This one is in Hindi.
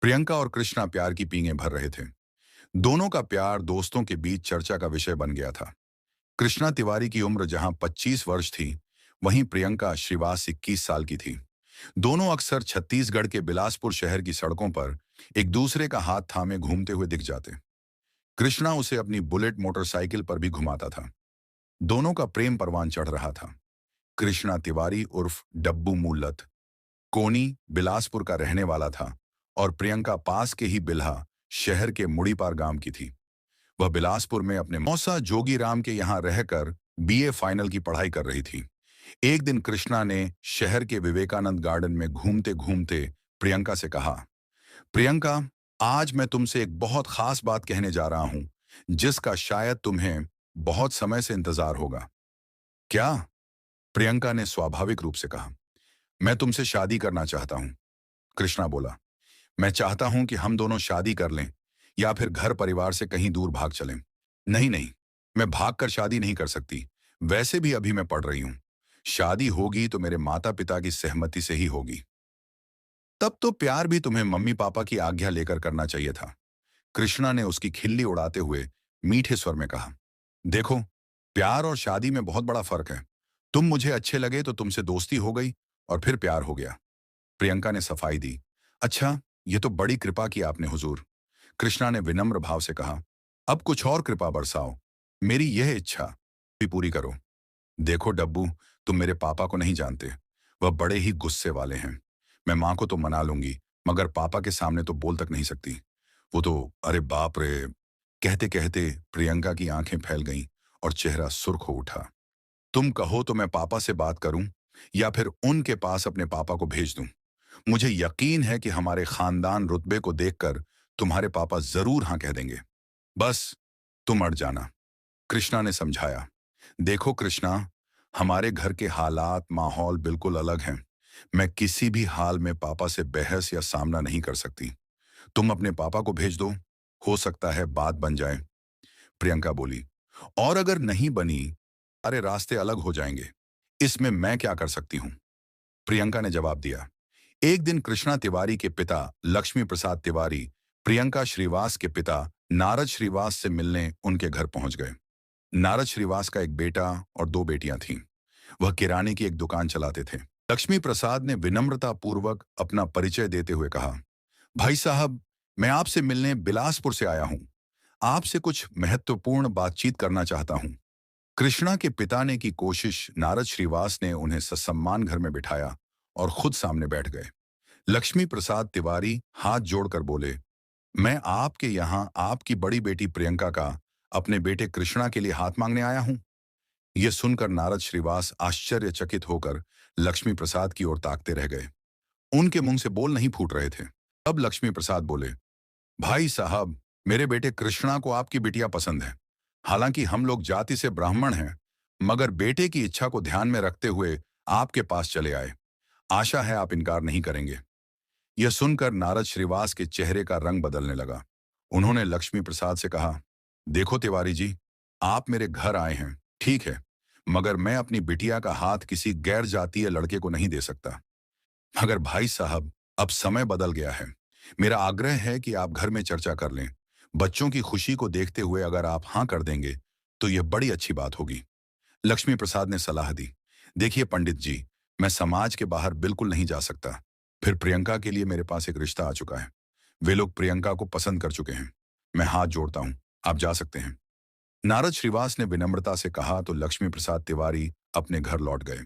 प्रियंका और कृष्णा प्यार की पींगे भर रहे थे। दोनों का प्यार दोस्तों के बीच चर्चा का विषय बन गया था। कृष्णा तिवारी की उम्र जहां 25 वर्ष थी, वहीं प्रियंका श्रीवास 21 साल की थी। दोनों अक्सर छत्तीसगढ़ के बिलासपुर शहर की सड़कों पर एक दूसरे का हाथ थामे घूमते हुए दिख जाते। कृष्णा उसे अपनी बुलेट मोटरसाइकिल पर भी घुमाता था। दोनों का प्रेम परवान चढ़ रहा था। कृष्णा तिवारी उर्फ डब्बू मूलत कोनी बिलासपुर का रहने वाला था और प्रियंका पास के ही बिल्हा शहर के मुड़ीपार गांव की थी। वह बिलासपुर में अपने मौसा जोगीराम के यहाँ रहकर बीए फाइनल की पढ़ाई कर रही थी। एक दिन कृष्णा ने शहर के विवेकानंद गार्डन में घूमते घूमते प्रियंका से कहा, प्रियंका, आज मैं तुमसे एक बहुत खास बात कहने जा रहा हूं, जिसका शायद तुम्हें बहुत समय से इंतजार होगा। क्या? प्रियंका ने स्वाभाविक रूप से कहा। मैं तुमसे शादी करना चाहता हूं। कृष्णा बोला। मैं चाहता हूं कि हम दोनों शादी कर लें या फिर घर परिवार से कहीं दूर भाग चलें। नहीं नहीं, मैं भागकर शादी नहीं कर सकती। वैसे भी अभी मैं पढ़ रही हूं। शादी होगी तो मेरे माता पिता की सहमति से ही होगी। तब तो प्यार भी तुम्हें मम्मी पापा की आज्ञा लेकर करना चाहिए था। कृष्णा ने उसकी खिल्ली उड़ाते हुए मीठे स्वर में कहा। देखो, प्यार और शादी में बहुत बड़ा फर्क है। तुम मुझे अच्छे लगे तो तुमसे दोस्ती हो गई और फिर प्यार हो गया। प्रियंका ने सफाई दी। अच्छा, ये तो बड़ी कृपा की आपने हुजूर। कृष्णा ने विनम्र भाव से कहा। अब कुछ और कृपा बरसाओ। मेरी यह इच्छा भी पूरी करो। देखो डब्बू, तुम मेरे पापा को नहीं जानते। वह बड़े ही गुस्से वाले हैं। मैं माँ को तो मना लूंगी, मगर पापा के सामने तो बोल तक नहीं सकती। वो तो, अरे बाप रे। कहते कहते प्रियंका की आंखें फैल गईं और चेहरा सुर्ख हो उठा। तुम कहो तो मैं पापा से बात करूं या फिर उनके पास अपने पापा को भेज दूं। मुझे यकीन है कि हमारे खानदान रुतबे को देखकर तुम्हारे पापा जरूर हाँ कह देंगे। बस तुम अड़ जाना। कृष्णा ने समझाया। देखो कृष्णा, हमारे घर के हालात माहौल बिल्कुल अलग हैं। मैं किसी भी हाल में पापा से बहस या सामना नहीं कर सकती। तुम अपने पापा को भेज दो, हो सकता है बात बन जाए। प्रियंका बोली। और अगर नहीं बनी, अरे रास्ते अलग हो जाएंगे। इसमें मैं क्या कर सकती हूं? प्रियंका ने जवाब दिया। एक दिन कृष्णा तिवारी के पिता लक्ष्मी प्रसाद तिवारी प्रियंका श्रीवास के पिता नारद श्रीवास से मिलने उनके घर पहुंच गए। नारद श्रीवास का एक बेटा और दो बेटियां थीं। वह किराने की एक दुकान चलाते थे। लक्ष्मी प्रसाद ने विनम्रता पूर्वक अपना परिचय देते हुए कहा, भाई साहब, मैं आपसे मिलने बिलासपुर से आया हूं। आपसे कुछ महत्वपूर्ण बातचीत करना चाहता हूं। कृष्णा के पिता ने की कोशिश, नारद श्रीवास ने उन्हें ससम्मान घर में बिठाया और खुद सामने बैठ गए। लक्ष्मी प्रसाद तिवारी हाथ जोड़कर बोले, मैं आपके यहाँ आपकी बड़ी बेटी प्रियंका का अपने बेटे कृष्णा के लिए हाथ मांगने आया हूं। यह सुनकर नारद श्रीवास आश्चर्यचकित होकर लक्ष्मी प्रसाद की ओर ताकते रह गए। उनके मुंह से बोल नहीं फूट रहे थे। अब लक्ष्मी प्रसाद बोले, भाई साहब, मेरे बेटे कृष्णा को आपकी बिटिया पसंद है। हालांकि हम लोग जाति से ब्राह्मण हैं, मगर बेटे की इच्छा को ध्यान में रखते हुए आपके पास चले आए। आशा है आप इनकार नहीं करेंगे। यह सुनकर नारद श्रीवास के चेहरे का रंग बदलने लगा। उन्होंने लक्ष्मी प्रसाद से कहा, देखो तिवारी जी, आप मेरे घर आए हैं, ठीक है, मगर मैं अपनी बिटिया का हाथ किसी गैर जातीय लड़के को नहीं दे सकता। मगर भाई साहब, अब समय बदल गया है। मेरा आग्रह है कि आप घर में चर्चा कर लें। बच्चों की खुशी को देखते हुए अगर आप हाँ कर देंगे तो यह बड़ी अच्छी बात होगी। लक्ष्मी प्रसाद ने सलाह दी। देखिए पंडित जी, मैं समाज के बाहर बिल्कुल नहीं जा सकता। फिर प्रियंका के लिए मेरे पास एक रिश्ता आ चुका है। वे लोग प्रियंका को पसंद कर चुके हैं। मैं हाथ जोड़ता हूं, आप जा सकते हैं। नारद श्रीवास ने विनम्रता से कहा तो लक्ष्मी प्रसाद तिवारी अपने घर लौट गए।